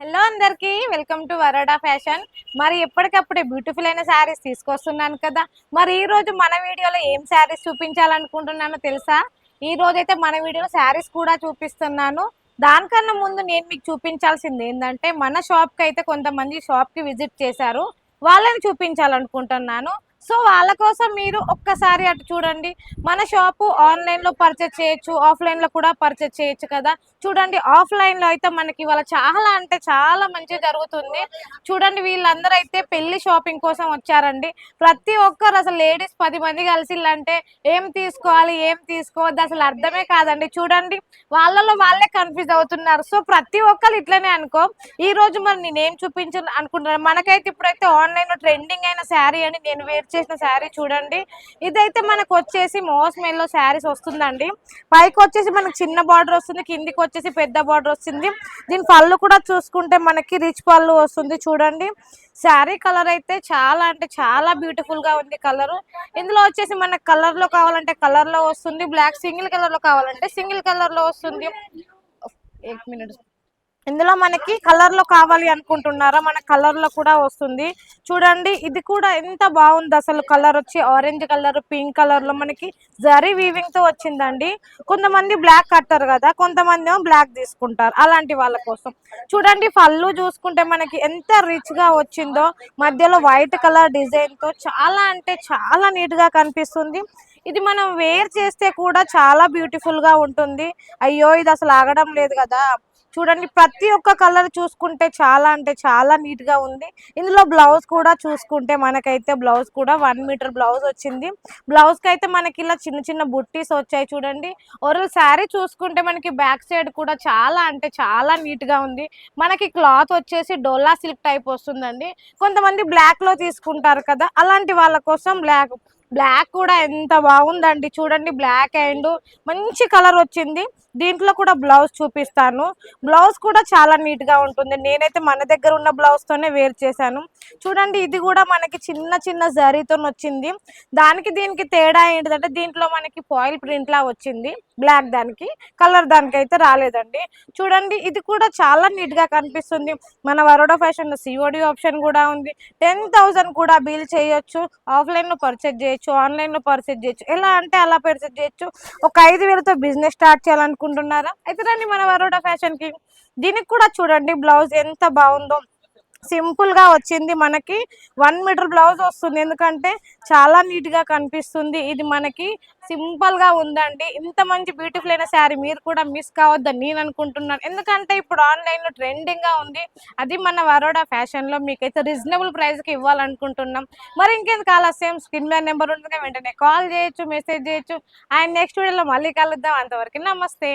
Hello అందరికి welcome to Varoda fashion. మరి ఎప్పటికప్పుడే beautiful అయిన శారీస్ తీసుకొస్తున్నాను కదా. మరి ఈ రోజు మన వీడియోలో ఏం శారీస్ చూపించాలనుకుంటున్నానో తెలుసా? ఈ రోజు అయితే మన వీడియోలో శారీస్ కూడా చూపిస్తున్నాను. దానికన్నా ముందు నేను మీకు చూపించాల్సింది ఏంటంటే, మన షాప్కి అయితే కొంతమంది షాప్కి విజిట్ చేశారు, వాళ్ళని చూపించాలనుకుంటున్నాను. సో వాళ్ళ కోసం మీరు ఒక్కసారి అటు చూడండి. మన షాపు ఆన్లైన్లో పర్చేస్ చేయొచ్చు, ఆఫ్లైన్లో కూడా పర్చేస్ చేయొచ్చు కదా. చూడండి, ఆఫ్లైన్లో అయితే మనకి ఇవాళ చాలా అంటే చాలా మంచిగా జరుగుతుంది. చూడండి, వీళ్ళందరూ అయితే పెళ్లి షాపింగ్ కోసం వచ్చారండి. ప్రతి ఒక్కరు అసలు లేడీస్ 10 మంది కలిసిల్లంటే ఏం తీసుకోవాలి ఏం తీసుకోవద్దు అసలు అర్థమే కాదండి. చూడండి, వాళ్ళలో వాళ్ళే కన్ఫ్యూజ్ అవుతున్నారు. సో ప్రతి ఒక్కరు ఇట్లనే అనుకో. ఈ రోజు మరి నేనేం చూపించాను అనుకుంటున్నాను, మనకైతే ఇప్పుడైతే ఆన్లైన్లో ట్రెండింగ్ అయిన శారీ అని నేను వేర్ చేసిన శారీ చూడండి. ఇదైతే మనకు వచ్చేసి మోస్మెల్లో శారీస్ వస్తుందండి. పైకి వచ్చేసి మనకి చిన్న బార్డర్ వస్తుంది, కిందికి వచ్చేసి పెద్ద బార్డర్ వస్తుంది. దీని పళ్ళు కూడా చూసుకుంటే మనకి రిచ్ పళ్ళు వస్తుంది. చూడండి, శారీ కలర్ అయితే చాలా అంటే చాలా బ్యూటిఫుల్ గా ఉంది కలర్. ఇందులో వచ్చేసి మనకి కలర్ లో కావాలంటే కలర్ లో వస్తుంది, బ్లాక్ సింగిల్ కలర్ లో కావాలంటే సింగిల్ కలర్ లో వస్తుంది. 1 మినిట్. ఇందులో మనకి కలర్ లో కావాలి అనుకుంటున్నారా, మన కలర్ లో కూడా వస్తుంది. చూడండి, ఇది కూడా ఎంత బాగుంది అసలు. కలర్ వచ్చి ఆరెంజ్ కలర్, పింక్ కలర్ లో మనకి జరీ వీవింగ్ తో వచ్చిందండి. కొంతమంది బ్లాక్ కట్టారు కదా, కొంతమంది ఏమో బ్లాక్ తీసుకుంటారు, అలాంటి వాళ్ళ కోసం. చూడండి, పళ్ళు చూసుకుంటే మనకి ఎంత రిచ్ గా వచ్చిందో, మధ్యలో వైట్ కలర్ డిజైన్ తో చాలా అంటే చాలా నీట్ గా కనిపిస్తుంది. ఇది మనం వేర్ చేస్తే కూడా చాలా బ్యూటిఫుల్ గా ఉంటుంది. అయ్యో, ఇది అసలు ఆగడం లేదు కదా. చూడండి, ప్రతి ఒక్క కలర్ చూసుకుంటే చాలా అంటే చాలా నీట్ గా ఉంది. ఇందులో బ్లౌజ్ కూడా చూసుకుంటే మనకైతే బ్లౌజ్ కూడా 1 మీటర్ బ్లౌజ్ వచ్చింది. బ్లౌజ్ కి అయితే మనకి ఇలా చిన్న చిన్న బుట్టీస్ వచ్చాయి. చూడండి, ఓవరాల్ శారీ చూసుకుంటే మనకి బ్యాక్ సైడ్ కూడా చాలా అంటే చాలా నీట్ గా ఉంది. మనకి క్లాత్ వచ్చేసి డోలా సిల్క్ టైప్ వస్తుందండి. కొంతమంది బ్లాక్ లో తీసుకుంటారు కదా, అలాంటి వాళ్ళ కోసం బ్లాక్ బ్లాక్ కూడా ఎంత బాగుందండి. చూడండి, బ్లాక్ అండ్ మంచి కలర్ వచ్చింది. దీంట్లో కూడా బ్లౌజ్ చూపిస్తాను. బ్లౌజ్ కూడా చాలా నీట్ గా ఉంటుంది. నేనైతే మన దగ్గర ఉన్న బ్లౌజ్ తోనే వేర్ చేశాను. చూడండి, ఇది కూడా మనకి చిన్న చిన్న జరీతో వచ్చింది. దానికి దీనికి తేడా ఏంటిదంటే, దీంట్లో మనకి ఫాయిల్ ప్రింట్ లా వచ్చింది, బ్లాక్ దానికి, కలర్ దానికి అయితే రాలేదండి. చూడండి, ఇది కూడా చాలా నీట్ గా కనిపిస్తుంది. మన వరోడా ఫ్యాషన్ లో సిఓడి ఆప్షన్ కూడా ఉంది. 10,000 కూడా బిల్ చేయొచ్చు. ఆఫ్లైన్ లో పర్చేజ్ చేయొచ్చు, ఆన్లైన్ లో పర్చేజ్ చేయొచ్చు. ఎలా అంటే అలా పర్చేజ్ చేయొచ్చు. ఒక 5,000తో బిజినెస్ స్టార్ట్ చేయాలనుకుంటున్నారా? అయితే రండి మన వరోడా ఫ్యాషన్ కి. దీనికి కూడా చూడండి, బ్లౌజ్ ఎంత బాగుందో. సింపుల్ గా వచ్చింది. మనకి 1 మీటర్ బ్లౌజ్ వస్తుంది, ఎందుకంటే చాలా నీట్ గా కనిపిస్తుంది. ఇది మనకి సింపుల్ గా ఉందండి. ఇంత మంచి బ్యూటిఫుల్ అయిన శారీ మీరు కూడా మిస్ కావద్దని నేను అనుకుంటున్నాను. ఎందుకంటే ఇప్పుడు ఆన్లైన్ లో ట్రెండింగ్ గా ఉంది. అది మన వరోడా ఫ్యాషన్ లో మీకైతే రీజనబుల్ ప్రైస్ కి ఇవ్వాలనుకుంటున్నాం. మరి ఇంకెందుకు ఆలస్యం, స్క్రీన్ మీద నెంబర్ ఉంటుంది, వెంటనే కాల్ చేయొచ్చు, మెసేజ్ చేయొచ్చు. అండ్ నెక్స్ట్ వీడియోలో మళ్ళీ కలుద్దాం. అంతవరకు నమస్తే.